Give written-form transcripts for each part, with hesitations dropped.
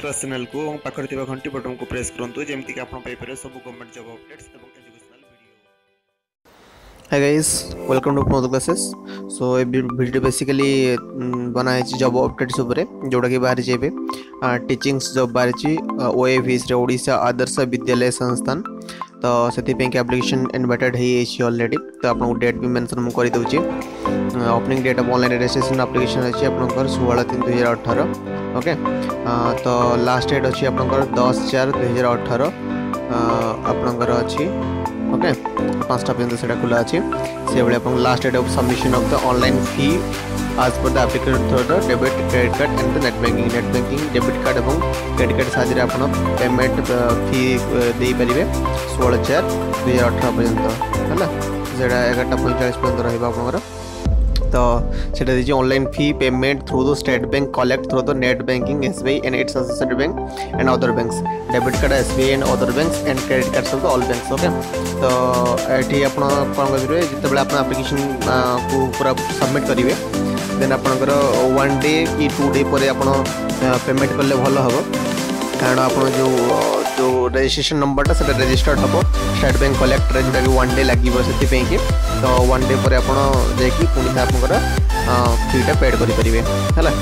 Subscribe channel को और पाखर थिबा घंटी बटन को प्रेस करंतु जेमति कि आपण पाई पारे सब गवर्नमेंट जॉब अपडेट्स एवं educational video. Hi guys, welcome to मोदो क्लासेस। सो ए वीडियो बेसिकली बना है जॉब अपडेट्स ऊपर जोड़ा कि बाहर जेबे टीचिंग्स जॉब बाहर ओएवीएस रे ओडिशा आदर्श विद्यालय संस्थान। तो से एप्लिकेशन इनवाइटेड है ऑलरेडी। तो आपको डेट भी मेंशन मु कर दूची। Opening date of online registration application अच्छी आपनकर 16/3/2018। ओके, तो लास्ट डेट अच्छी आपनकर 10/4/2018 आपनकर अच्छी। ओके, 5टा पर्यंत से खुला अच्छी से भाई आप last date of submission of the online fee आज पर the application through the debit credit card and the net banking debit card और क्रेडिट कार्ड साहाय्य आप पेमेंट फी दे पारे 16/4/2018 पर्यंत है। से 11:45 पर्यंत रहा। तो सेटा दीजिए online fee payment through the state bank collect through the net banking SBI and it's associated bank and other banks debit card SBI and other banks and credit cards of the all banks. Okay, तो ये आप कौन करेंगे जिते आप application को पूरा submit करेंगे देन आपंकर 1 डे कि 2 डे पर आप पेमेंट कले भल हम, कारण आप जो रजिस्ट्रेशन नंबरटा से रजिस्टर्ड हम स्टेट बैंक कलेक्ट जोटा कि 1 डे लगे से। तो 1 डे पर पुणी आप फीटा पेड करेंगे है।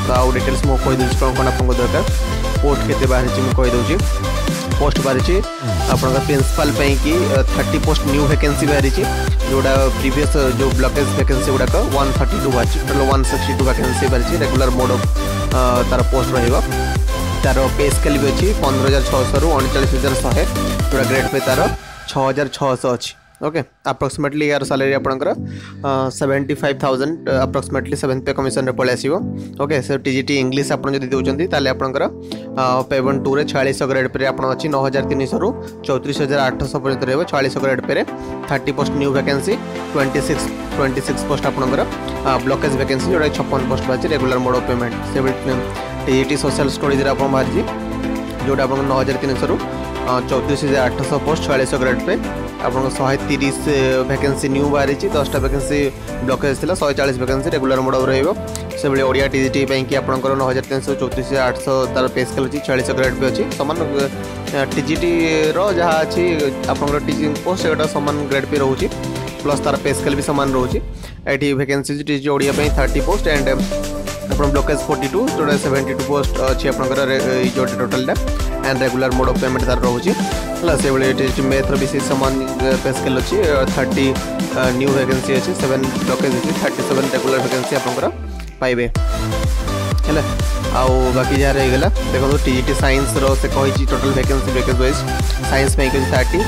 तो आउ डिटेल्स मुझे कहीदे कौन कौन आपको दरकार। पोस्ट के बाहरी मुझे कहीदे पोस्ट बाहरी आप प्रिंसिपल कि 30 पोस्ट न्यू वैकेंसी बाहरी जोड़ा प्रीवियस जो ब्लॉकेज वैकेंसी गुड़ाक 132 बाहरी टोटल 162 वैकेंसी बाहरी रेगुलर मोड तार पोस्ट रहा। तार पे स्केल भी अच्छी 15,600 रु 39,100 जोड़ा ग्रेड पे तार 6,600 अच्छी। ओके, अप्रोक्सीमेटली यार सैलरी आपंकर 75,000 अप्रोक्सीमेटली 7th पे कमिशन रे पळे आसीबो। ओके, से टीजीटी इंग्लिश आपन जदि देउचंती ताले आपंकर पेवन 2 रे 46 ग्रेड पे आपन अछि 9,300 रु 34,800 पर्यंत रहबो। 46 grade pay 30 post new vacancy 26 post आपनकर ब्लॉकेज वैकेंसी जोड़ा 56 पोस्ट बाची रेगुलर मोड ऑफ पेमेंट। से टीजीटी सोशल स्टडीज रे आपन बाजी जोड़ा आपन 9,300 रु 34,800 पोस्ट 46 ग्रेड पे आपको 130 वैकेंसी न्यू बाहरी 10टा वैकेंसी ब्लॉकेज थी 140 वैकेंसी रेगुलर मोड रहा। से भाई ओडिया टीजीटी की आपंकर 9,300 34,800 तार पे स्केल अच्छी 46 ग्रेड पे अच्छी सामान टीजीटी जहाँ अच्छी आपंकर टीचिंग पोस्ट से सामान ग्रेड पे रोचे प्लस तार पे स्केल भी सामान रोचे। ये vacancy TGT Odia 30 post and आप ब्लॉकेज 42 जोड़ा 72 पोस्ट अच्छी आपंकर जो टोटालटा and regular mode of payment तार रोचे। से भाई मैथ्र भी सामान पे स्केल अच्छी 30 न्यू वैकेंसी अच्छी 7 ब्लॉकेज अच्छी 37 रेगुलर वैकेंसी आपंकर पाइबे है। आउ बाकी जहाँ रहीगला देखो टीजीटी साइंस रो से कही total vacancy breakage wise science में 30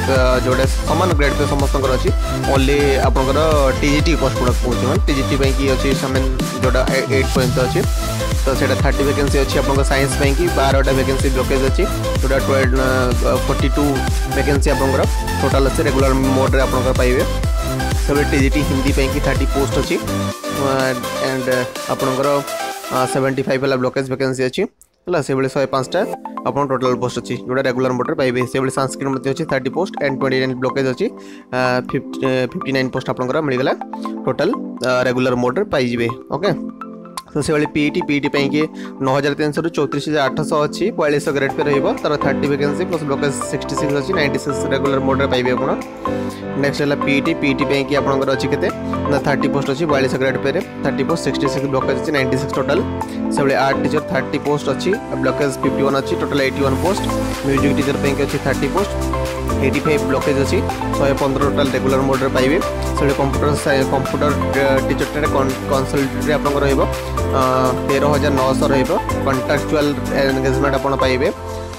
जोड़ा सामान ग्रेड पे समस्त अच्छी ओनली आपंकर टीजीटी पोस्ट गुड़ा कौन टीजीटी की अच्छी सामान जोड़ा 8 पर्यंत अच्छी। तो से 30 वैकेंसी अच्छी आप साइंस की 12टा वैकेंसी ब्लॉकेज अच्छी जोड़ा 42 वैकेंसी आपंकर टोटाल अच्छे रेगुलर मोड रे आपंकर पाइबे। सब टीजीटी हिंदी की 30 पोस्ट अच्छी एंड आपंकर 75 वाला ब्लॉकेज वैकेंसी अच्छी है। से 105टा आप टोटाल पोस्ट अच्छी जोड़ा रेगुलर मोड पाइबे। से संस्कृत अच्छी 30 पोस्ट एंड 29 ब्लॉकेज अच्छी 59 पोस्ट आपंकर मिलगला टोटाल रेगुलर मोड पाइबे। ओके, तो से पीईटी की 9,300 रु 34,800 अच्छी 42 ग्रेड पे रही तार 30 वैकेंसी प्लस ब्लॉकेज 66 अच्छी 96 रेगुलर मोड पाइबे आप। नेक्स्ट है पीईटी की आपंकर अच्छी के 30 पोस्ट अच्छी 42 ग्रेड पे 30 पोस्ट 66 ब्लॉकेज अच्छी 96 टोटाल। से भाई आर्ट टीचर 30 पोस्ट अच्छी ब्लॉकेज 51 अच्छी टोटाल 81 पोस्ट। म्यूजिक टीचर अच्छी 30 पोस्ट 85 ब्लॉकेज अच्छी 115 टोटाल रेगुलर मोड पाइबे। से कंप्यूटर टीचर कनसल्टेंट आप 13,900 रही कंट्राक्चुअल एंगेजमेंट आप पाइबे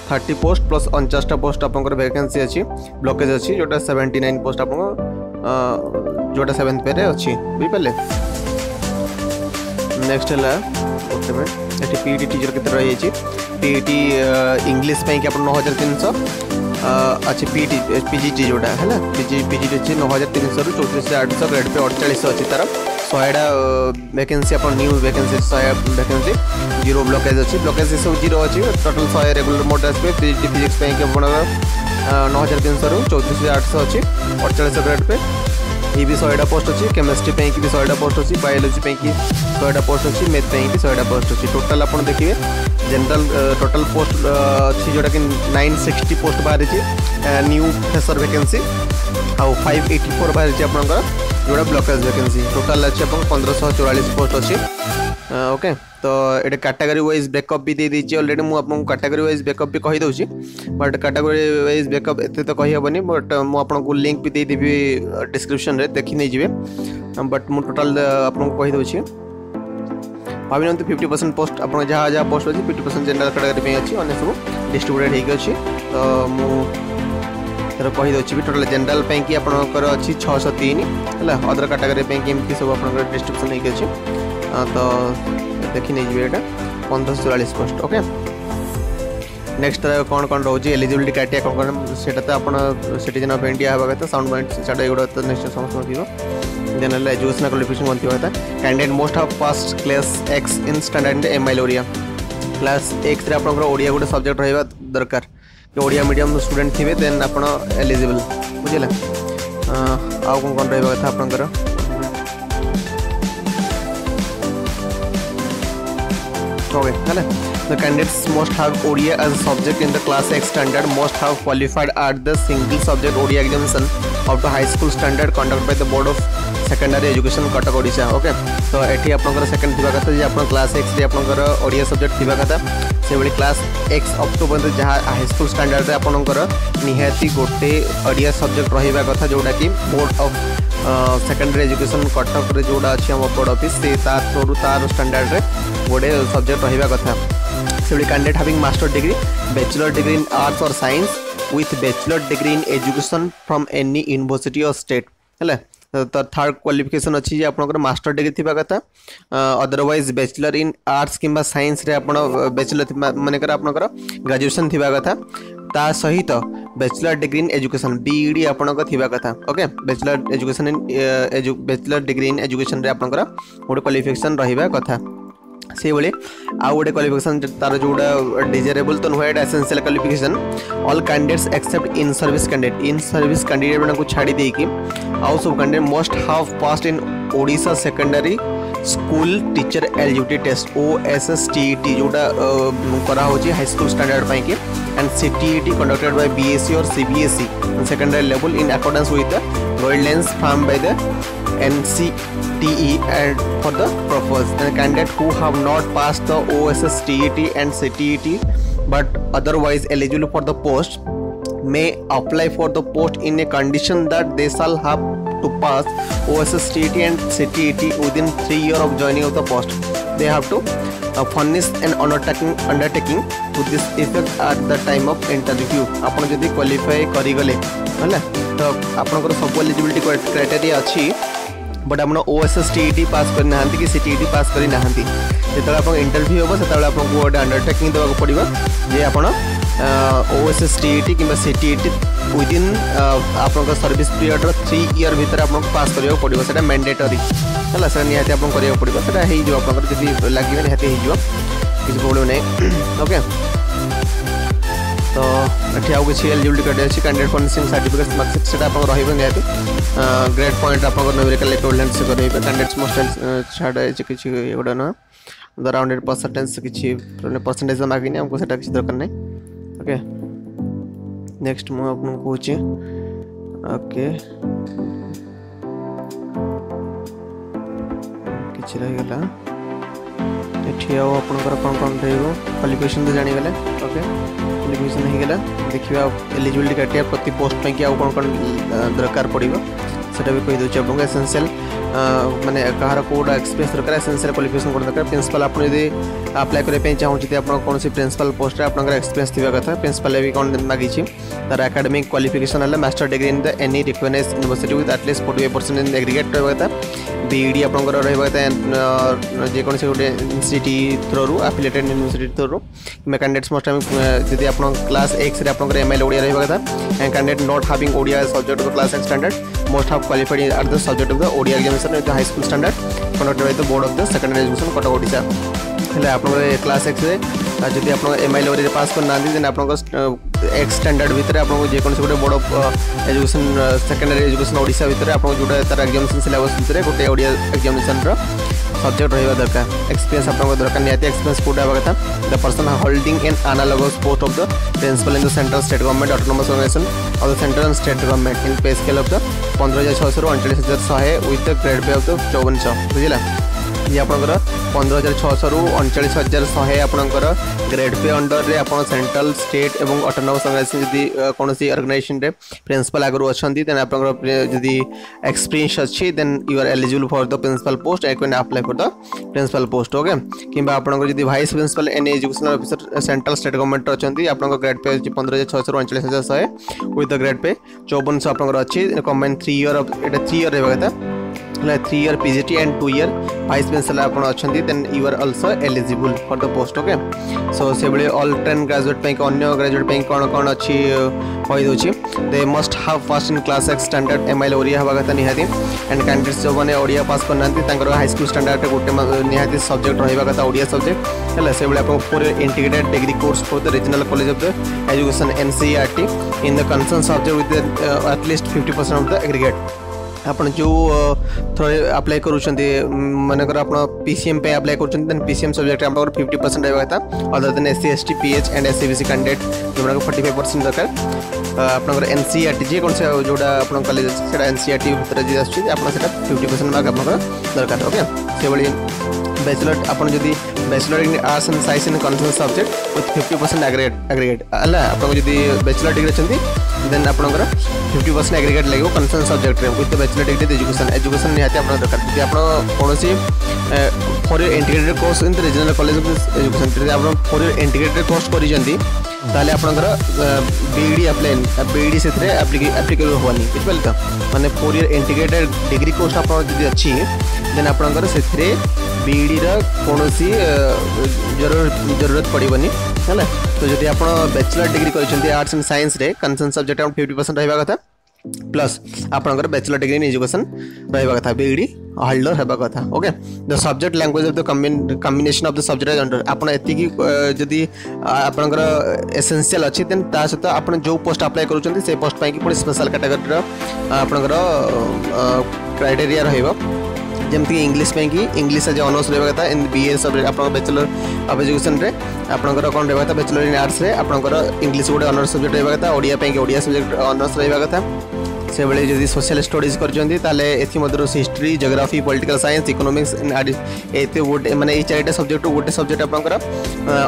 30 पोस्ट प्लस 49टा पोस्ट आप वैकेंसी अच्छी ब्लॉकेज अच्छी जोटा 79 पोस्ट आप जोटा 7th पे अच्छी बुझिपारे। नेक्स्ट है पीईटी टीचर के रही पीईटी इंग्लिश पे आप 9,300 अच्छी पीजीटी जोड़ा है पीजीटी अच्छी 9,300 रु 34,800 ग्रेड पे 48 अच्छी तार 100टा वैकेंसी आप न्यू वैकेंसी 100 वैकेंसी 0 ब्लॉकेज अच्छी ब्लॉकेज सब 0 अच्छी टोटल 100 रेगुलर मोड आसपे पीजीटी फिजिक्स आप 9,300 रु 34,800 अच्छी 48 ग्रेड पे ये भी 100टा पोस्ट अच्छी, केमिस्ट्री पे भी 100टा पोस्ट अच्छी, बायोलॉजी पे 100टा पोस्ट अच्छी, मैथ पे भी 100टा पोस्ट अच्छी। टोटाल आप देखिए जनरल टोटाल पोस्ट अच्छी जोटा कि 960 पोस्ट बाहरी न्यू फ्रेशर वैकेंसी आउ 584 बाहरी आपंकर जोड़ा ब्लॉकेज वैकेंसी। टोटाल अच्छे 1544 पोस्ट अच्छी। ओके, तो ये कैटेगरी वाइज ब्रेकअप भी दे दीजिए ऑलरेडी। मुझे कैटेगरी वाइज ब्रेकअप भी कहीदे, बट कैटेगरी वाइज ब्रेकअप एत तो कहीहबनी, बट मुझे लिंक भी देदेवी डिस्क्रिप्शन रे देखी नहीं जी। बट मुझे टोटाल आपको कहीदे भावी 50% पोस्ट आप जहाँ जहाँ पोस्ट अच्छी 50% जनरल कैटेगरी अच्छी, अने सब डिस्ट्रीब्यूटेड होगी। तो मुझे कहीदे भी टोटाल जनरल कि आपंकर अच्छी 603 है, अदर कैटेगरी एमती सब आप डिस्ट्रीब्यूशन होगी। तो देखी नहीं जी 1544 पोस्ट। ओके, नेक्स्ट कौन कौन रोज एलिजिबिलिटी क्राइटेरिया कौन कौन से तो आप सिटीजन ऑफ इंडिया हवा कथा, साउंड पॉइंट साढ़े एगुड़ा तो नेक्स्ट समस्त थी। जनरल एजुकेशनल क्वालिफिकेशन कौन थी candidate most of first class x in standard MIL Odia. Class X ray आपंकर ओडिया गोटे सब्जेक्ट रहा दरकार कि ओडिया मीडियम स्टूडेंट थे देन आप एलिजिबल बुझे। आउ कौन कौन रहा कथा आपंकर okay है। The candidates must have Odia as a subject in the class X standard, must have qualified at the single subject Odia examination of the high school standard conducted by the Board of Secondary Education Cuttack Odisha। Okay, तो ये आपंकर second थी कथा जी आप class x आपंकर Odia subject थी कथा से भाई क्लास एक्स अप टू पर्यंत जहाँ हाई स्कूल स्टैंडर्ड आपंकर निहाती गोटे ओडिया सब्जेक्ट रहा कथा जोटा कि board of secondary education Cuttack जोड़ा अच्छी आम बोर्ड ऑफिस से थ्रू तार स्टैंडर्ड रे गोटे सब्जेक्ट रहा कथा से candidate having master degree bachelor degree in arts or science with bachelor degree in education from any university or state है। तो थर्ड क्वालिफिकेशन अच्छी जे आपनकर मास्टर डिग्री थिबा कथा, अदरवाइज बैचलर इन आर्ट्स किंबा साइंस रे आपण बैचलर मानेकर आपनकर ग्रेजुएशन थिबा कथा, ता सहित bachelor degree in education B.Ed आपनकर थिबा कथा। Okay, bachelor education in bachelor degree in education रे आपनकर गोटे क्वालिफिकेशन रहिबा कथा। से भाई आउ गोटे क्वालिफिकेशन तार जोड़ा डिजायरेबल तो नुहे essential qualification all candidates except in service candidate माने को छाड़ी देकी आउ सब candidate must have passed in Odisha secondary school teacher eligibility test OSSTET जोड़ा करा होची हाई स्कूल स्टैंडर्ड पाई के and CTET conducted by BSc और CBSE secondary level in accordance with the guidelines from by the NCTE and for the purpose, and candidate who have not passed the OSSTET and CTET but otherwise eligible for the post may apply for the post in a condition that they shall have to pass OSSTET and CTET within 3 years of joining of the post. They have to furnish an undertaking to this effect at the time of interview. आपण जदि qualify करी गले हला तो आपनकर सब eligibility criteria अच्छी, but आप OSSTET पास करना कि CTET पास करना जो आप इंटरव्यू हम से आपको गोटे अंडरटेकिंग देवाक पड़ो जे आप OSSTET कि CTET विदिन आप सर्विस पीरियड 3 ईयर भितर आपको पास करने पड़ो, से मैंडेटरी है सर निहाती आपको करा पड़ो से आप लगे निहाती किसी प्रोब्लेम नहीं। ओके, तो ये आउ कि एलिजिबिलिटी क्राइटेरिया अच्छी कैंडिडेट फर्निशिंग सर्टिफिकेट मार्कशीट से आप निहाती ग्रेड पॉइंट आप न्यूमेरिकल इक्विवेलेंट से करेंगे कैंडिडेट्स मोस्ट छाड़ा किसी गोटे ना अराउंड 100% किसी परसेंटेज मांगिनी हमको से किसी दरकार नहीं। ओके, नेक्स्ट मुझे आपको कहूँ ओके किसी रहीगला ये आपंकर कौन कौन क्वालिफिकेशन तो जानीगले। ओके, क्वालिफिकेशन होगा देखिए एलिजिबिलिटी क्राइटेरिया प्रति पोस्ट में आउ कौन कौन दरकार पड़ो सेटा भी कहीदे आपको एसेंशियल माने कहार कोड़ा एक्सपीरियंस दरकार एसेंशियल क्वालिफिकेशन कोड दरकार। प्रिंसिपल आप अप्लाई करने चाहते आप कौन प्रिंसिपल पोस्ट आप एक्सपीरियंस थी कथा प्रिंसिपल भी कौन मांगी तार एकेडमिक क्वालिफिकेशन है master degree in the any recognised university with at least 45% in aggregate रहा था। बीईडी आपंकर रहा था जेको गोटे university through affiliated university through कि कैंडिडेट्स मोस्ट जब आप क्लास एक्स MIL ओडिया रहा था and candidate not having Odia subject of class X standard must have qualified at the subject of the Odia examination with high school standard conducted by the board of the secondary education Cuttack Odisha. हेल्ले आप class x जदि आप MI level pass करना then आप x standard भितर आपको जेकोसी गोटे बड़ एजुकेशन सेकेंडरी एजुकेशन ओडिशा भितर आपको जोटा तार एग्जामिनेशन सिलेबस भितर गोटे ओडिया एग्जामिनेशन सब्जेक्ट रहा दरकार एक्सपीरियंस आपको दरकार निहाती एक्सपीरियंस कौटा होगा कथा the person holding an analogous post of the principal in the central state government autonomous organisation or the central and state government in pay scale of the 15,600 ରୁ 39,100 with the grade pay of the 5400 बुझिला ये आपंकर 15,600 ରୁ 39,100 आपंकर grade pay under रे आप central state और autonomous organisation जदि कौन ऑर्गेनाइजेशन रे प्रिंसिपल आगु अच्छा देन आपंकर एक्सपीरियंस अच्छी then you are eligible for the principal post you can apply for the principal post okay कि आपंकर जदि vice principal and educational officer central state government अच्छा आपंकर ग्रेड पे 15,600 ରୁ 39,100 विथ द ग्रेड पे 5400 आपंकर अच्छी कम्बाइन 3 ईयर एटा 3 year रहा था 3 year PGT and 2 year vice principal आपन अछंती then you are also eligible for the post okay so से बळे all 10 graduate पे अन्य ग्रेजुएट पे कोन अछि होई दोछि they must have first in class X standard MI ओरिया हवा कथा निहाती and candidates जो माने ओडिया पास करनांती तांकर हाई स्कूल स्टैंडर्ड गोटे निहाती सब्जेक्ट रहबा कथा ओडिया सब्जेक्ट हला से बळे आपन पूरे integrated degree course for the regional college of the education NCERT in the concerned subject with at least 50% of the aggregate आपन जो थोड़े अप्लाई करूछंती मानकर आपन PCM पे अप्लाई करूछंती देन PCM सब्जेक्ट आपन 50% रहबा था other than SC ST PH and SCBC candidate जोरा 45% दरकार आपन NCERT जे कोन से जोडा आपन कॉलेज सेटा NCERT भीतर जे आछी आपन सेटा 50% मार्क आपन दरकार ओके से बळी बैचलर आपन जदी bachelor in arts and science in concern subject with 50% aggregate अल्ला आपन जदी बैचलर डिग्री छंती देन आपनकर 50% एग्रीगेट लागो कंसर्न सब्जेक्ट रे विथ बैचलर डिग्री एजुकेशन निहाती आपन दरकार जदी आपन कोनोसी for integrated course in the regional college of education जदी आपन फॉर इंटीग्रेटेड कोर्स करि जंती ताले आपनकर बीईडी अप्लाई बीईडी सेथरे एप्लीकेबल होवानी बुझिपाल त माने फॉर इंटीग्रेटेड डिग्री कोर्स आपन जदी अछि देन आपनकर सेथरे बीईडी रा कोनोसी जरूरत पड़िबनी हैला तो जदी आपन बैचलर डिग्री करिसेंती आर्ट्स एंड साइंस रे कंसर्न सब्जेक्ट 50% रहबा कथा प्लस आपनकर बैचलर डिग्री इन एजुकेशन रहबा कथा बीईडी होल्डर हेबा कथा okay the subject language of the combination of the subject under आपन एति की जदी आपनकर एसेंशियल अछि देन ता सहित आपन जो पोस्ट अप्लाई करूचंती से पोस्ट पाई की पुनी स्पेशल कैटेगरी रा आपनकर क्राइटेरिया रहइबो जमती इंग्लिश में कि इंग्लिश एज ऑनर्स रहबा कथा इन बीए सब्जेक्ट आपन बैचलर ऑफ एजुकेशन रे आपनकर कोन रहबा कथा बैचलर इन आर्ट्स रे आपनकर इंग्लिश गोटे ऑनर्स सब्जेक्ट रहबा कथा ओडिया पे कि ओडिया सब्जेक्ट ऑनर्स रहबा कथा से बेले जदी सोशल स्टडीज करजंती ताले एथि मधुर history geography political science economics इन एते गोटे माने ए चारटा सब्जेक्ट गोटे सब्जेक्ट आपनकर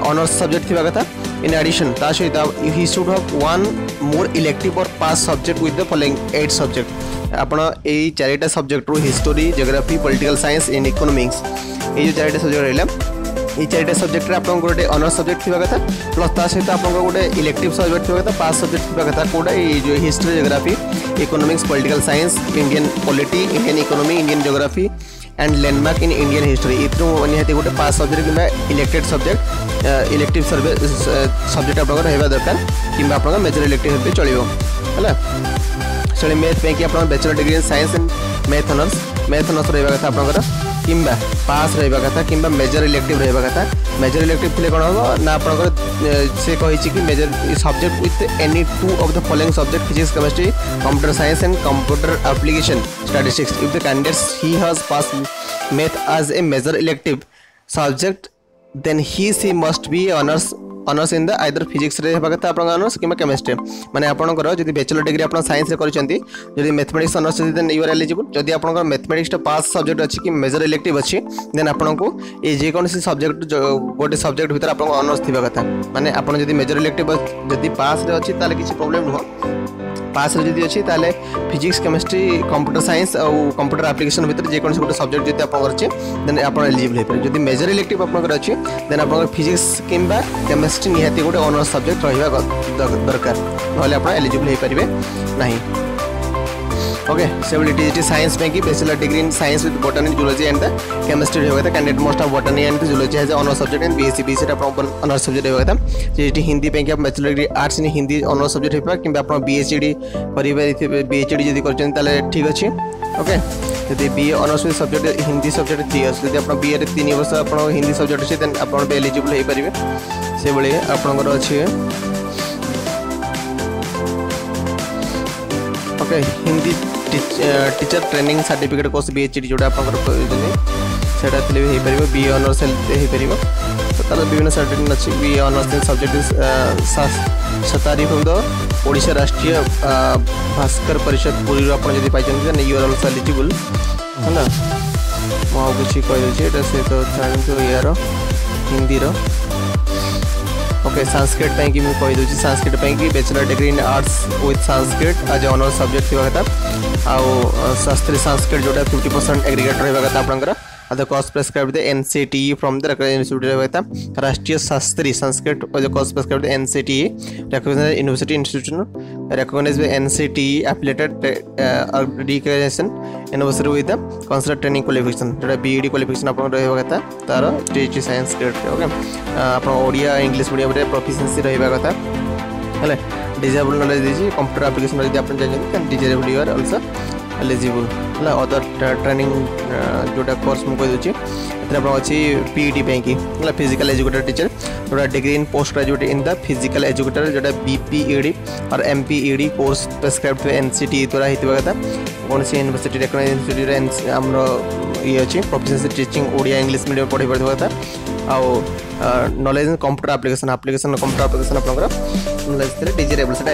ऑनर्स सब्जेक्ट थिबा कथा इन एडिशन ता सहित he should have one more elective or pass subject with the following 8 subject आपण ए चारटा सब्जेक्ट रो history geography political science and economics ए जो चारटा सब्जेक्ट रहला ये चारटा सब्जेक्ट रे आपन गोटे ऑनर्स सब्जेक्ट थिबा कथा प्लस ता सहित आपन गोटे इलेक्टिव सब्जेक्ट थिबा कथा पास सब्जेक्ट थिबा कथा कोडा ए जो history geography economics political science Indian polity Indian economy Indian geography and landmark in Indian history इतरो निहाती गोटे पास सब्जेक्ट किबा इलेक्टेड सब्जेक्ट इलेक्टिव सब्जेक्ट आपन रहबा दरकार किबा आपन मेजर इलेक्टिव पे चलिबो हला चले मैथ पे कि आपन bachelor degree in science and math honours रहबा कथा आपन किंबा पास रहबा कथा किंबा मेजर इलेक्टिव रहबा कथा मेजर इलेक्टिव थिले कोन हो ना आपन से कहि छि कि major subject with any two of the following subject physics chemistry computer science and computer application statistics if the candidate he has pass math as a major elective subject then he she must be honours in the either physics रे हेबा कथा आपन honours keema chemistry माने आपन जदि bachelor degree आपन science रे करचंती जदि mathematics honours then you are eligible जदि आपन मैथमेटिक्स टा पास सब्जेक्ट अछि कि मेजर इलेक्टिव अछि देन आपन को ए जे कोनसी सब्जेक्ट गोटे सब्जेक्ट भीतर आपन ऑनर्स थिबा कथा माने आपन जदि मेजर इलेक्टिव जदि पास रे अछि ताले किछि प्रॉब्लम न हो पास जदि अच्छी ताले फिजिक्स केमिस्ट्री कंप्यूटर साइंस और कंप्यूटर एप्लीकेशन भीतर जे कोनसे गोटे सब्जेक्ट जदि आपन करछि देन आपन एलिजिबल हेपर जदि मेजर इलेक्टिव आपन अछि देन आपन फिजिक्स किंबा केमिस्ट्री निहाती गोटे ऑनर्स सब्जेक्ट रहिबा दरकार नहले आपन एलिजिबल हे परिबे नाही ओके सेबिलिटी साइंस में कि bachelor degree in science with botany zoology and the chemistry होगा था candidate most of botany and zoology has honours subject and BSc BC upon honours subject होगा था जेटी हिंदी पे कि आप बैचलर डिग्री आर्ट्स इन Hindi honours subject होगा कि आप बीएचडी करिबे बीएचडी जदी करछन ताले ठीक अछि ओके जदि BA honours with subject Hindi subject 3 years जदि आपण बीए रे 3 वर्ष आपण हिंदी सब्जेक्ट अछि देन आपण बे एलिजिबल हो परिबे से बळे आपनकर अछि okay Hindi teacher training certificate course बीएचडी जोटा आपनकर प्रयोजन सेटा थले हो परिबे बीए ऑनर्स हो परिबे तो तार विभिन्न सर्टिफिकेट अछि BA honours in subject is सतारी फ्रॉम द ओडिशा राष्ट्रीय भास्कर परिषद पुरी आपण जदी पाइछन then you are also eligible हला मो किछि कहि छै एटा से तो जानतो यार हिंदी रो ओके संस्कृत ପାଇଁ कि मैं कहि दोछि संस्कृत ପାଇଁ कि bachelor degree in arts with Sanskrit as honour subject थिबा कथा आ शास्त्रीय संस्कृत जोटा 50% एग्रीगेट रहबा कथा आपनकर the course prescribed the NCTE from the University of राष्ट्रीय शास्त्रीय Sanskrit the course prescribed the NCTE recognized university institution recognized by NCTE affiliated recognition university with the considered training qualification जोटा BEd qualification आपन रहबा कथा तार THC science grade ओके आपन Odia English medium रे proficiency रहबा कथा हले डिसेबल नॉलेज दीजी कंप्यूटर एप्लीकेशन यदि आपन जानते can desirable you are also eligible हला अदर ट्रेनिंग जोटा कोर्स मु कहि दोछि एतरा आपण अछि पीईटी ପାଇଁ कि हला फिजिकल एजुकेटर टीचर जोटा degree in post graduate in the physical educator जोटा बीपीईडी और एमपीईडी कोर्स प्रिस्क्राइब्ड बाय एनसीटी द्वारा हितबा कथा कोन से यूनिवर्सिटी रेकग्नाइज्ड यूनिवर्सिटी रे हमरो ये अछि proficiency teaching Odia English medium पढि परथबा कथा आउ knowledge in computer application computer application आपनकर नॉलेज तरे डिजिटेबल सेटा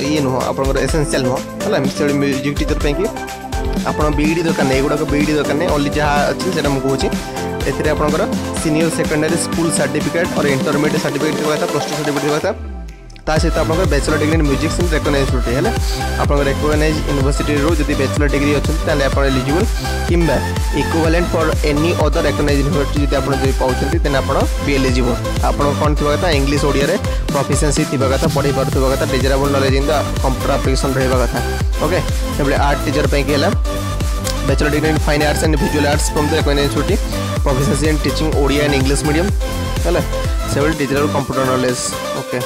ये नो आपनकर एसेंशियल नो हला मिस्टर म्यूजिक टीचर ପାଇଁ कि आपण बीईडी दरकार नै एगुडा को बीईडी दरकार नै ओनली जहा अछि सेटा मु कहूची एथिरे आपनकर सीनियर सेकेंडरी स्कूल सर्टिफिकेट और इंटरमीडिएट सर्टिफिकेट देबा था प्लस 2 सर्टिफिकेट देबा था ता सहित आपनकर bachelor degree in music in recognised होते हैला आपनकर रिकॉग्नाइज्ड यूनिवर्सिटी रो जदी बैचलर डिग्री अछि ताले आपण एलिजिबल किंबा equivalent for any other recognised university जदी आपण जई पाउछंती तेन आपण बी एलिजिबल आपण कोन थिबा कथा इंग्लिश ओडिया रे प्रोफिशिएंसी थिबा कथा पढि परथबा कथा digital knowledge in the computer application रहबा कथा ओके सेबले आर्ट टीचर ପାଇଁ कि हैला bachelor degree in fine arts and visual arts from the recognised university proficiency in teaching Odia and English medium हैला सेबले डिजिटल कंप्यूटर नॉलेज ओके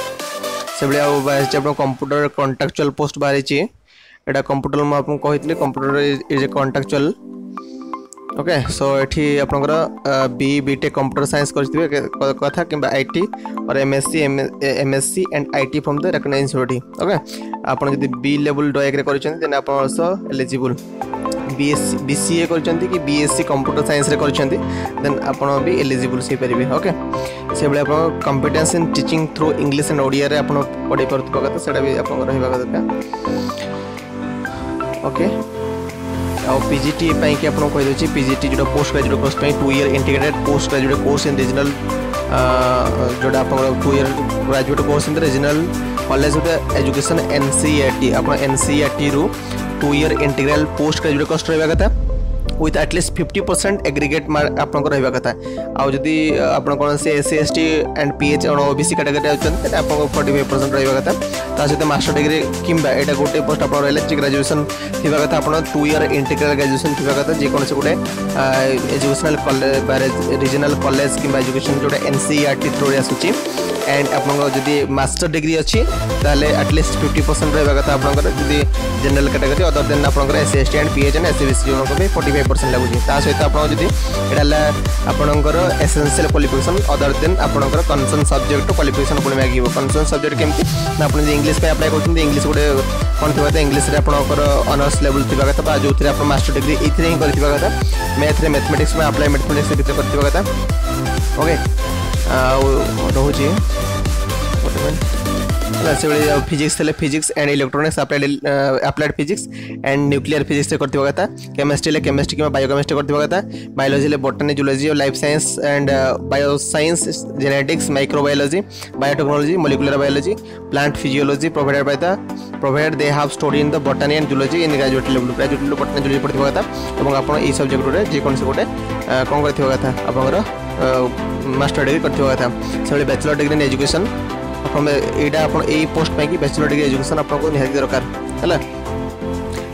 सेबले आ बाहर आपण कंप्यूटर कॉन्ट्रैक्चुअल पोस्ट बाहर छि एटा कंप्यूटर म आपन कहितले computer is a contractual okay so एठी आपनकर बीटेक कंप्यूटर साइंस करथिबे कथा किबा IT or MSc and IT from the recognised university okay आपण जदी बी लेवल ड्राइक रे करछन देन आपण आल्सो एलिजिबल बीएससी बीसीए करछंती कि बीएससी कंप्यूटर साइंस रे करछंती देन आपण भी एलिजिबल से परिबे ओके से बळे आपण competence in teaching through English and Odia रे आपण पढि परथबा कथा सेटा भी आपण रहबा कथा ओके और पीजीटी ପାଇଁ कि आपण कहि दोछि पीजीटी जोटा पोस्ट ग्रेजुएट कोर्स ପାଇଁ 2 year integrated post graduate course in regional जोटा आपण 2 year graduate course in regional college of education NCERT आपण एनसीईआरटी रो 2 year integral post graduate course रहबा कथा with at least 50% aggregate mark आपन को रहबा कथा आ जदी आपन कोन से एससी एसटी एंड पीएच और ओबीसी कैटेगरी आछन त आपन को 45% रहबा कथा ता सहित मास्टर डिग्री किंबा एटा गोटे पोस्ट आपन रहले ग्रेजुएशन थिबा कथा आपन 2 ईयर इंटीग्रल ग्रेजुएशन थिबा कथा जे कोन से गोटे एजुकेशनल कॉलेज रीजनल कॉलेज किंबा एजुकेशन जोटा एनसीईआरटी थ्रू रे आसुची एंड आपन जदी मास्टर डिग्री अछि ताले एट लीस्ट 50% रहबा कथा आपन जदी जनरल कैटेगरी अदर देन आपन SC ST and pH and SCBC zone को भी 45% लागुची ता सहित आपन जदी एडाला आपन एसेंशियल क्वालिफिकेशन अदर देन आपन कंसर्न सब्जेक्ट क्वालिफिकेशन पुणी मागिबो कंसर्न सब्जेक्ट केमति आपन इंग्लिश पे अप्लाई करछन इंग्लिश गोटे कोन थिबा त इंग्लिश रे आपन ऑनर्स लेवल थिबा कथा बा जोथिरे आपन मास्टर डिग्री इथरे ही करथिबा कथा मैथ रे मैथमेटिक्स में अप्लाई मैथमेटिक्स रे करथिबा कथा ओके रहुची physics physics and electronics applied physics and nuclear physics करथिबा कथा केमिस्ट्री केमिस्ट्री किबा बायोकेमिस्ट्री करथिबा कथा बायोलॉजी ले botany zoology or life science and bioscience genetics microbiology biotechnology molecular biology plant physiology provided they have study in the botany and zoology in graduate level botany zoology पढ़थिबा कथा एवं आपण ई subject रे जे कोन से गोटे कोन करथिबा कथा आपनकर मास्टर डिग्री करथिबा कथा से बैचलर डिग्री इन एजुकेशन आपण एटा आपण ए पोस्ट पे कि बैचलर डिग्री एजुकेशन आपण को निहाती दरकार हला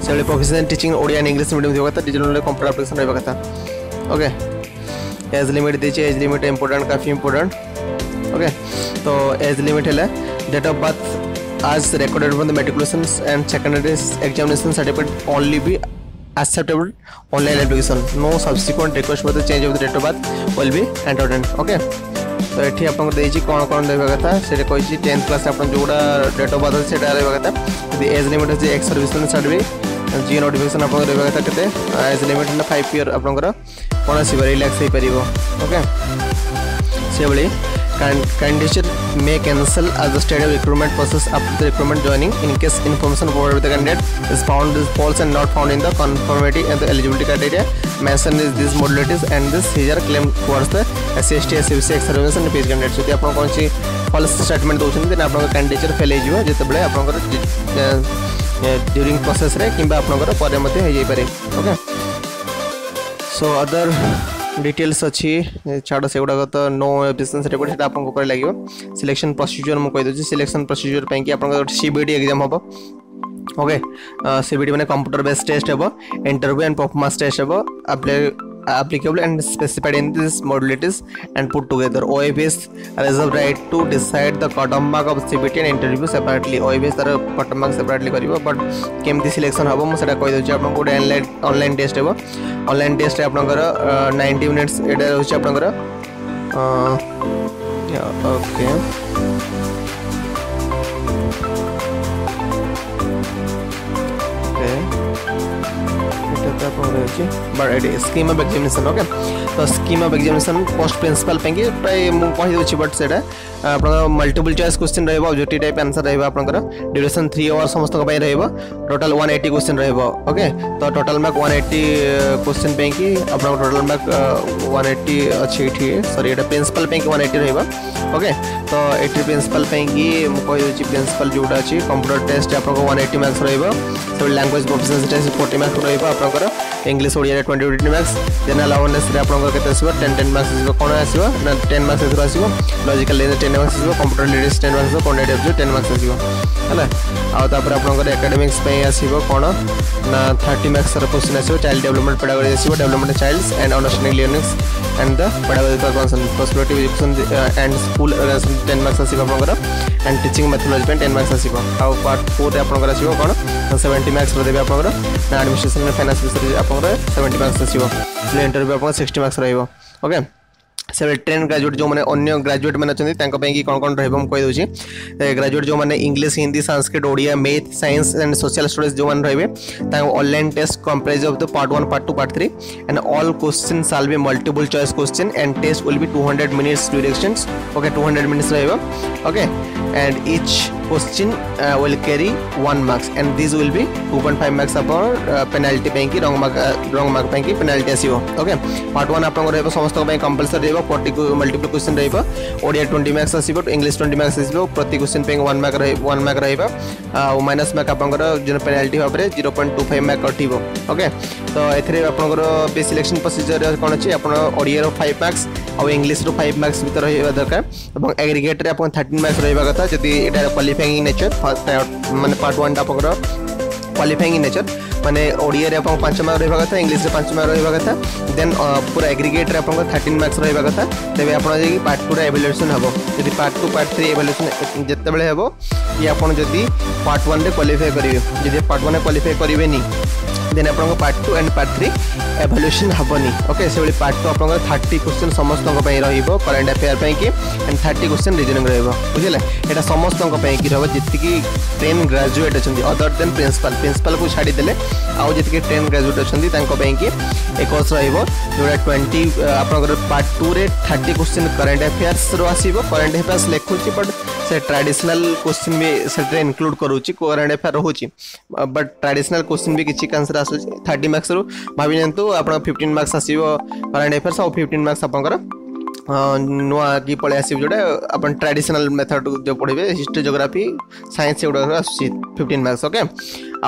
से professional teaching Odia and English medium दिबा कथा डिजिटल कंप्यूटर एप्लीकेशन रहबा कथा ओके एज लिमिट देचे एज लिमिट इंपोर्टेंट काफी इंपोर्टेंट ओके तो एज लिमिट है date of birth as recorded from the matriculations and secondary examination certificate only be acceptable online application. No subsequent request for the change of the date of birth will be entertained. Okay. तो ये आपको देछि कौन कौन देबा कथा से कहि 10th क्लास आपन जोड़ा डेट ऑफ बर्थ से देबा कथा यदि एज लिमिट है एक्स सर्विसमेन सर्वे जी नोटिफिकेशन आपन देबा कथा केते एज लिमिट है 5 ईयर आपन कोन सी रिलैक्स हे परिबो ओके से बली candidate may cancel as the state of recruitment process after the recruitment joining in case information provided by the candidate is found is false and not found in the conformity and the eligibility criteria mentioned is these modalities and this is claim towards the SCST SCBC ex service and page candidate so आपन कोन सी false statement दोछन then आपन candidate fail हे जिवो जते बेले आपन during process रे किबा आपन परे मते हे जाई पारे ओके सो अदर डिटेल्स अच्छी छाड़ से गुड़ा तो नो बिजनेस रिपोर्ट से आपको कर लगे सिलेक्शन प्रोसीजर मुझे कहीदे सिलेक्शन प्रोसीजर पे कि आप सीबीटी एग्जाम हम ओके सीबीटी मैंने कंप्यूटर बेस्ड टेस्ट हम इंटरव्यू एंड परफॉर्मेंस टेस्ट हम applicable and specified in these modalities and put together. OABS reserve right to decide the cut-off mark of CBT and interview separately. OABS तार cut-off mark separately करिवो but केमती selection हबो म सेटा कहि दोछि आपन कोड ऑनलाइन टेस्ट हेबो ऑनलाइन टेस्ट रे आपनकर 90 मिनिट्स एडा होछि आपनकर okay but scheme of examination okay तो scheme of examination post principal पे प्राय मु कहि दोछि बट सेटा आपन मल्टीपल चॉइस क्वेश्चन रहबो ऑब्जेक्टिव टाइप आंसर रहबो आपनकर ड्यूरेशन 3 आवर समस्त को पय रहबो टोटल 180 क्वेश्चन रहबो ओके तो टोटल मार्क 180 क्वेश्चन पे कि आपन टोटल मार्क 180 अछि एठी सॉरी एटा प्रिंसिपल पे 180 रहबो ओके तो एटी प्रिंसिपल पे कि मु कहि दोछि प्रिंसिपल जोडा अछि कंप्यूटर टेस्ट आपन 180 मार्क्स रहबो सब लैंग्वेज प्रोफिशिएंसी टेस्ट 40 मार्क्स रहबो आपनकर इंग्लिश ओडिया रे 20 मार्क्स जनरल अवेयरनेस रे आपन केते आसीबो 10 मार्क्स आसीबो कोन आसीबो ना 10 मार्क्स आसीबो लॉजिकल लेन 10 मार्क्स आसीबो कंप्यूटर लिटरेसी 10 मार्क्स आसीबो क्वांटिटेटिव 10 मार्क्स आसीबो हला आ तापर आपन एकेडमिक्स पे आसीबो कोन ना 30 मार्क्स रे क्वेश्चन आसीबो चाइल्ड डेवलपमेंट पेडागोजी आसीबो development childs and understanding learnings and the pedagogical concept perspective education and school 10 marks आसीबो आपन एंड टीचिंग मेथोडोलॉजी पे 10 मार्क्स आसीबो आ पार्ट 4 रे आपन आसीबो कोन 70 मार्क्स रे देबे आपन ना एडमिनिस्ट्रेशन फाइनेंस विषय आपन 70 मार्क्स आसीबो इंटरव्यू आपन 60 मार्क्स रहइबो ओके से ट्रेन ग्रेजुएट जो माने अन्य ग्रेजुएट माने अछंती तांको पे कि कोन रहबो हम कहि दोछि ग्रेजुएट जो माने English Hindi Sanskrit Odia math science and social studies जो माने रहबे तांको online test comprise of the part 1 part 2 part 3 and all question shall be multiple choice question and test will be 200 minutes durations okay 200 minutes रहबो okay and each question will carry 1 marks and this will be 2.5 marks upon penalty पे कि wrong mark पे कि penalty आसीबो okay part 1 आपन रहबो समस्त पे compulsory रहबो 40 मल्टीपल क्वेश्चन रहबो ओडिया 20 मार्क्स आसीबो इंग्लिश 20 मार्क्स आसीबो प्रति क्वेश्चन पे 1 मार्क रहबो आ माइनस मार्क आपन जो पेनल्टी भाबरे 0.25 मार्क कटिबो ओके तो एथरे आपन बे सिलेक्शन प्रोसीजर कोन अछि आपन ओडिया रो 5 मार्क्स और इंग्लिश रो 5 मार्क्स भीतर रहबा दरकार एवं एग्रीगेट रे आपन 13 मार्क्स रहबा कथा जदी एटा क्वालिफाइंग नेचर माने पार्ट 1 टा पकड़ क्वालिफाइंग नेचर माने ओडिया रे आपन 5 मार्क रहबा कथा इंग्लिश रे 5 मार्क रहबा कथा देन पूरा एग्रीगेट रे आपन 13 मार्क्स रहबा कथा तबे आपन जे पार्ट 2 रे इवैल्यूएशन हबो यदि पार्ट 2 पार्ट 3 इवैल्यूएशन जत्ते बेले हबो कि आपन जदी पार्ट 1 रे क्वालिफाई करिवे जदी पार्ट 1 रे क्वालिफाई करिवे नी देन आपन पार्ट 2 एंड पार्ट 3 इवैल्यूएशन हबनी ओके से बेले पार्ट 2 आपन 30 क्वेश्चन समस्त को पई रहिबो करंट अफेयर पई कि एंड 30 क्वेश्चन रीजनिंग रहबो बुझिले एटा समस्त को पई कि रहबो जितकी 10 ग्रेजुएट अछंती अदर देन प्रिंसिपल को छाडी देले आउ जितकी 10 ग्रेजुएट अछंती तांको पई कि एक कोर्स रहबो जोडा 20 आपन पार्ट 2 रे 30 क्वेश्चन करंट अफेयर्स रो आसीबो करंट अफेयर्स लेखुची बट से ट्रेडिशनल क्वेश्चन भी से इंक्लूड करूची करंट अफेयर होची बट ट्रेडिशनल क्वेश्चन भी किछि आंसर आसु 30 मार्क्स रो भाबी नंतु आपन 15 मार्क्स आसीबो करंट अफेयर्स और 15 मार्क्स आपनकर नुआ की पळे आसीबो जोडा अपन ट्रेडिशनल मेथड जो पढिबे हिस्ट्री ज्योग्राफी साइंस एगुडा आसुची 15 मार्क्स ओके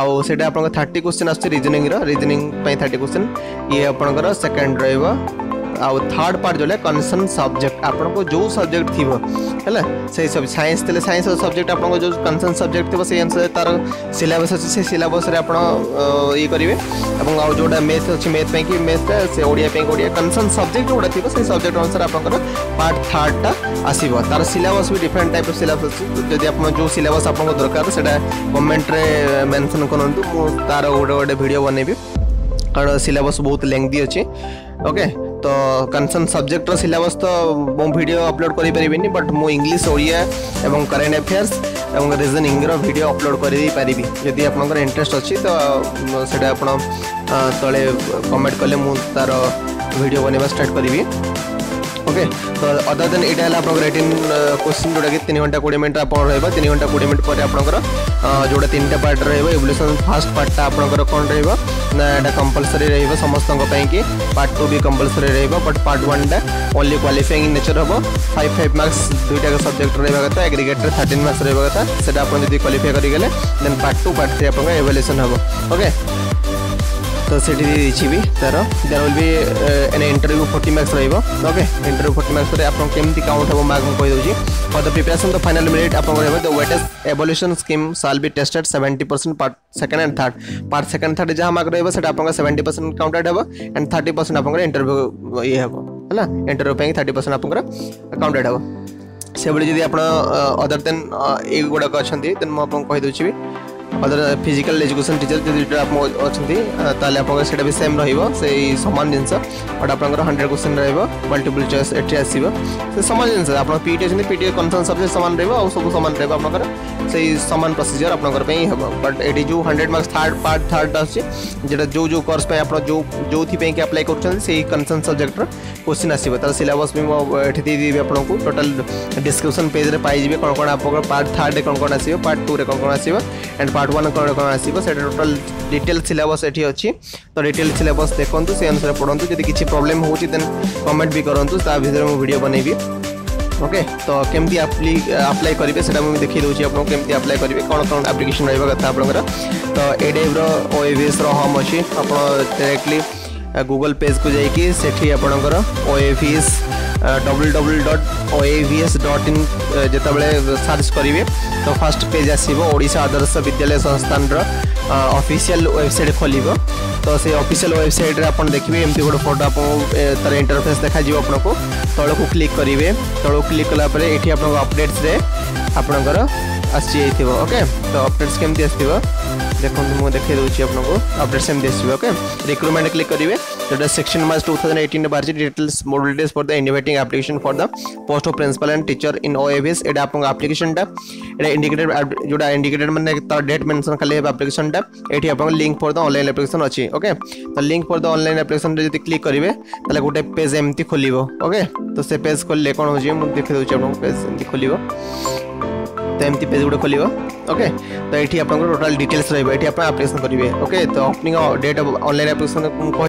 आउ सेटा आपन 30 क्वेश्चन आसुची रीजनिंग पई 30 क्वेश्चन ये आपनकर सेकंड रहइबो आउ थर्ड पार्ट जो कनसर्न सब्जेक्ट आपन को जो सब्जेक्ट थिबो हैला से सब साइंस तले साइंस सब्जेक्ट आपन को जो कनसर्न सब्जेक्ट थिबो से अनुसार तार सिलेबस अछि से सिलेबस रे आपन ये करिवे एवं आउ जोडा मैथ अछि मैथ पे कि मैथ से ओडिया पे ओडिया कनसर्न सब्जेक्ट जोडा थिबो से सब्जेक्ट अनुसार आपन को पार्ट थर्ड टा आसीबो तार सिलेबस भी डिफरेंट टाइप ऑफ सिलेबस अछि जदि आपन जो सिलेबस आपन को दरकार सेटा कमेंट रे मेंशन करंतु तार ओडे वीडियो बनेबी कारण सिलेबस बहुत लेंथी अच्छे ओके। तो कंसर्न सब्जेक्ट सिलेबस तो मो वीडियो अपलोड कर पारिनी बट मो इंग्लिश ओडिया एवं करेंट अफेयर्स एवं रीजनिंग रो वीडियो अपलोड कर पारि जदि आपनकर इंटरेस्ट अच्छी तो सेटा आपण तले कमेंट कले मु तार वीडियो बनवा स्टार्ट करी ओके। तो अदर देन इटा है आपन 18 क्वेश्चन जोटा कि 3 घंटा 20 मिनट आप रहबा 3 घंटा 20 मिनट पर आपनकर जोटा 3टा पार्ट रहबा इवोल्यूशन फर्स्ट पार्टटा आपनकर कोन रहबा ना एटा कंपलसरी रहबा समस्त को पई कि पार्ट 2 भी कंपलसरी रहबा बट पार्ट 1 टा ओनली क्वालिफाइंग इन नेचर हबो 5 मार्क्स दुईटा का सब्जेक्ट रहबा कथा एग्रीगेट रे 13 मार्क्स रहबा कथा सेटा आपन जदी क्वालिफाई करि गेले देन पार्ट 2 पार्ट 3 आपन इवोल्यूशन हबो ओके। तो सेठी दिछि भी तार there will be an interview 40 marks रहइबो ओके। इंटरव्यू 40 मार्क्स रे आपन केमति काउंट हबो मार्क को कहि दोछि for the preparation the final merit आपन रहबो द वेटेस्ट evolution scheme shall be tested 70% part second and third part second third जहां मार्क रहइबो सेटा आपन 70% काउंटेड हबो एंड 30% आपन इंटरव्यू ये हबो हला इंटरव्यू पे 30% आपन काउंटेड हबो से बली जदी आपन अदर देन ए गुडा का अछंती देन म आपन कहि दोछि भी अदर फिजिकल एजुकेशन टीचर जो आप अच्छा आप भी सेम रही सामान जिनस बट आप 100 क्वेश्चन मल्टीपल चॉइस एटी आसो सामान जिनस आप पीटी अच्छे पीटी कनसर्न सब्जेक्ट सामान रहा सब सामान रहा से सामान प्रोसीजर आप हम बट ये जो 100 मार्क्स थर्ड पार्ट थर्ड अच्छे जो जो कोर्स आप जो कि अप्लाई कर कनसर्न सब्जेक्ट क्वेश्चन आसो तार सिलेबस भी मुझे देदेवी आपको टोटाल डिस्क्रिप्शन पेज रे पाइबे कौन कौन आप पार्ट थर्ड कौन कौन आसो पार्ट 2 रे कौन कौन आसो एंड पार्ट 1 कौन कौन आसो से टोटाल डिटेल सिलेबस ये अच्छी तो डिटेल सिलेबस देखो से अनुसार पढ़ु जब किसी प्रोब्लेम हो कमेंट भी करूँ भर मुझे वीडियो बनैबी ओके। तो केमती अप्लाई करेंगे से मुझे देखी दूसरी आपको केमती अप्लाई करेंगे कौन कौन एप्लिकेशन रहा कथा आपंकर तो ए टाइप ओएवीएस होम अच्छी आप डायरेक्टली गूगल पेज को जाइए सेठी आपणकर ओएवीएस www.oavs.in जितेबाला सर्च करेंगे तो फर्स्ट पेज आसो ओडिशा आदर्श विद्यालय संस्थान ऑफिशियल वेबसाइट खोल तो से ऑफिशियल वेबसाइट रे आपन देखिए एमती गोटे फोटो आप तार इंटरफेस देखा आपको तल को क्लिक करेंगे तल को क्लिक कला ये आप अपडेट्स रे आपणकर आसी ओके। तो अपडेट्स केमती आसो देखो मुझे देखे दूसरी आपको अपडेट्स एमती आसो ओके। रिक्रूटमेंट क्लिक करेंगे जो सेक्शन मार्च 2018 बाहर details modalities for the inviting application for the post of principal and teacher in OAVS एटा आपन एप्लिकेशन टा एटा इंडिकेटेड जोटा इंडिकेटेड माने तार डेट मेंशन खाली एप्लिकेशन टा एठी आपन link for the online application अछि ओके। तो link for the online application रे जति क्लिक करिवे ताले गोटे पेज एमती खोलिबो ओके। तो से पेज खोलले कोन हो जे मु देखे दोछि आपन पेज एमती खोलिबो तो एमती पेज गोटे खोलिबो ओके। तो ये टोटाल डिटेल्स रही है आप एप्लिकेशन करेंगे ओके। तो opening date of online application